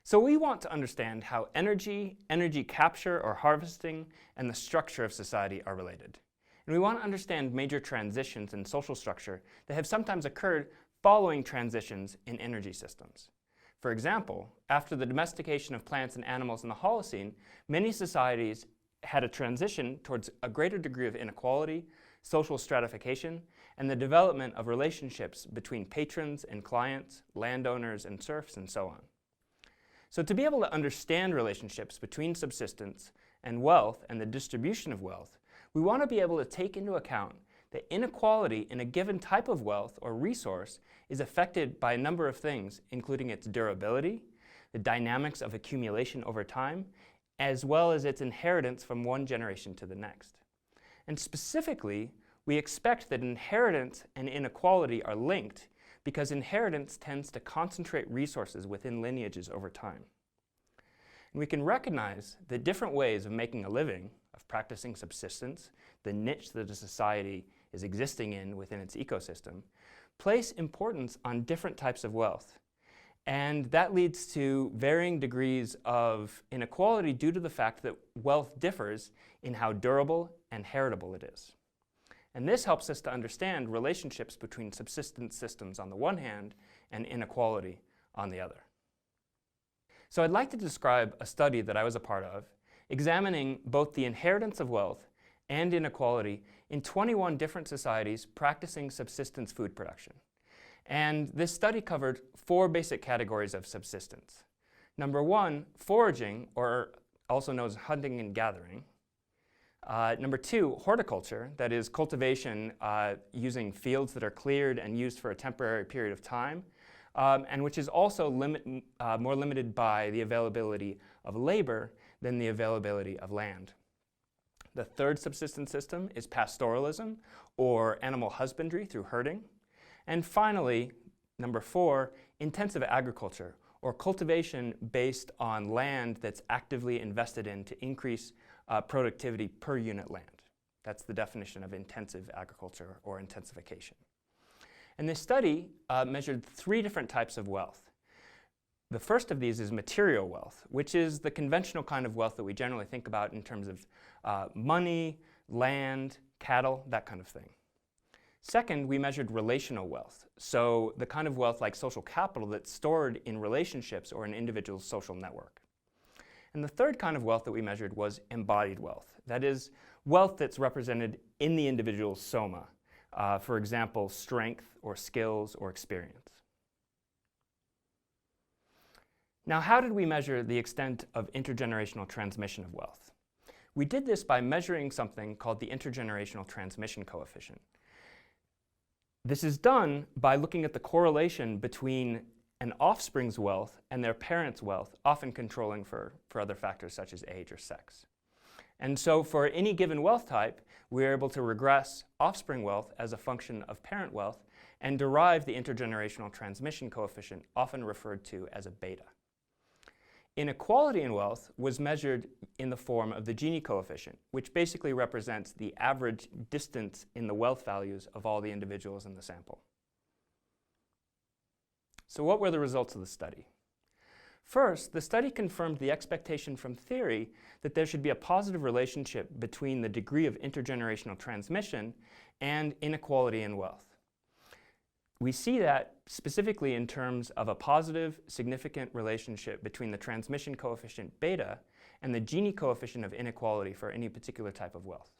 So we want to understand how energy, energy capture or harvesting, and the structure of society are related. And we want to understand major transitions in social structure that have sometimes occurred following transitions in energy systems. For example, after the domestication of plants and animals in the Holocene, many societies had a transition towards a greater degree of inequality, social stratification, and the development of relationships between patrons and clients, landowners and serfs, and so on. So to be able to understand relationships between subsistence and wealth and the distribution of wealth, we want to be able to take into account that inequality in a given type of wealth or resource is affected by a number of things, including its durability, the dynamics of accumulation over time, as well as its inheritance from one generation to the next. And specifically, we expect that inheritance and inequality are linked because inheritance tends to concentrate resources within lineages over time. And we can recognize that different ways of making a living, of practicing subsistence, the niche that a society is existing in within its ecosystem, place importance on different types of wealth. And that leads to varying degrees of inequality due to the fact that wealth differs in how durable and heritable it is. And this helps us to understand relationships between subsistence systems on the one hand and inequality on the other. So I'd like to describe a study that I was a part of, examining both the inheritance of wealth and inequality in 21 different societies practicing subsistence food production. And this study covered 4 basic categories of subsistence. Number 1, foraging, or also known as hunting and gathering. Number 2, horticulture, that is cultivation using fields that are cleared and used for a temporary period of time, and which is also more limited by the availability of labor than the availability of land. The third subsistence system is pastoralism, or animal husbandry through herding. And finally, number 4, intensive agriculture, or cultivation based on land that's actively invested in to increase productivity per unit land. That's the definition of intensive agriculture or intensification. And this study measured 3 different types of wealth. The first of these is material wealth, which is the conventional kind of wealth that we generally think about in terms of money, land, cattle, that kind of thing. Second, we measured relational wealth, so the kind of wealth like social capital that's stored in relationships or an individual's social network. And the third kind of wealth that we measured was embodied wealth, that is, wealth that's represented in the individual's soma, for example, strength or skills or experience. Now, how did we measure the extent of intergenerational transmission of wealth? We did this by measuring something called the intergenerational transmission coefficient. This is done by looking at the correlation between an offspring's wealth and their parents' wealth, often controlling for other factors such as age or sex. And so for any given wealth type, we're able to regress offspring wealth as a function of parent wealth and derive the intergenerational transmission coefficient, often referred to as a beta. Inequality in wealth was measured in the form of the Gini coefficient, which basically represents the average distance in the wealth values of all the individuals in the sample. So what were the results of the study? First, the study confirmed the expectation from theory that there should be a positive relationship between the degree of intergenerational transmission and inequality in wealth. We see that specifically in terms of a positive, significant relationship between the transmission coefficient beta and the Gini coefficient of inequality for any particular type of wealth.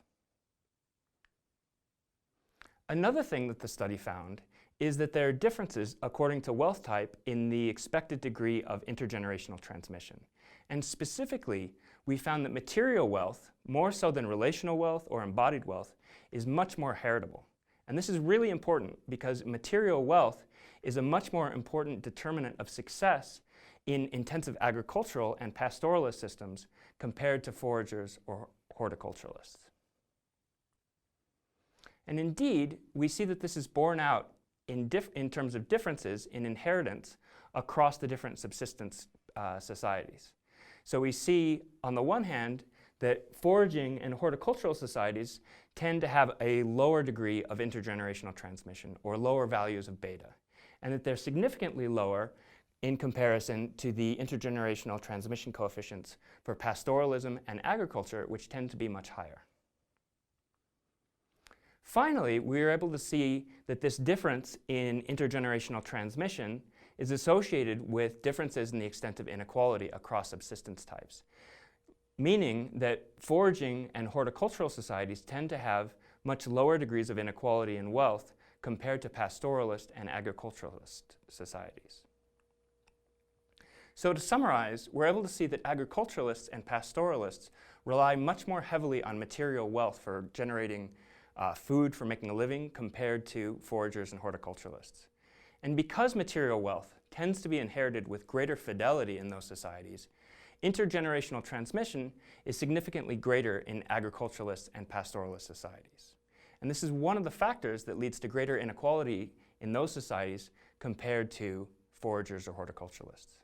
Another thing that the study found is that there are differences according to wealth type in the expected degree of intergenerational transmission. And specifically, we found that material wealth, more so than relational wealth or embodied wealth, is much more heritable. And this is really important because material wealth is a much more important determinant of success in intensive agricultural and pastoralist systems compared to foragers or horticulturalists. And indeed, we see that this is borne out in terms of differences in inheritance across the different subsistence societies. So we see, on the one hand, that foraging and horticultural societies tend to have a lower degree of intergenerational transmission or lower values of beta, and that they're significantly lower in comparison to the intergenerational transmission coefficients for pastoralism and agriculture, which tend to be much higher. Finally, we were able to see that this difference in intergenerational transmission is associated with differences in the extent of inequality across subsistence types, meaning that foraging and horticultural societies tend to have much lower degrees of inequality in wealth compared to pastoralist and agriculturalist societies. So to summarize, we're able to see that agriculturalists and pastoralists rely much more heavily on material wealth for generating food for making a living compared to foragers and horticulturalists. And because material wealth tends to be inherited with greater fidelity in those societies, intergenerational transmission is significantly greater in agriculturalist and pastoralist societies. And this is one of the factors that leads to greater inequality in those societies compared to foragers or horticulturalists.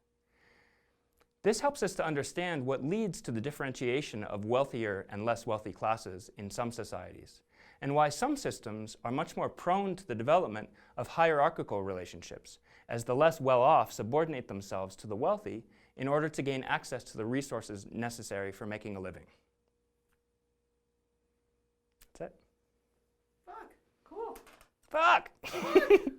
This helps us to understand what leads to the differentiation of wealthier and less wealthy classes in some societies, and why some systems are much more prone to the development of hierarchical relationships, as the less well-off subordinate themselves to the wealthy in order to gain access to the resources necessary for making a living. That's it. Fuck. Cool. Fuck!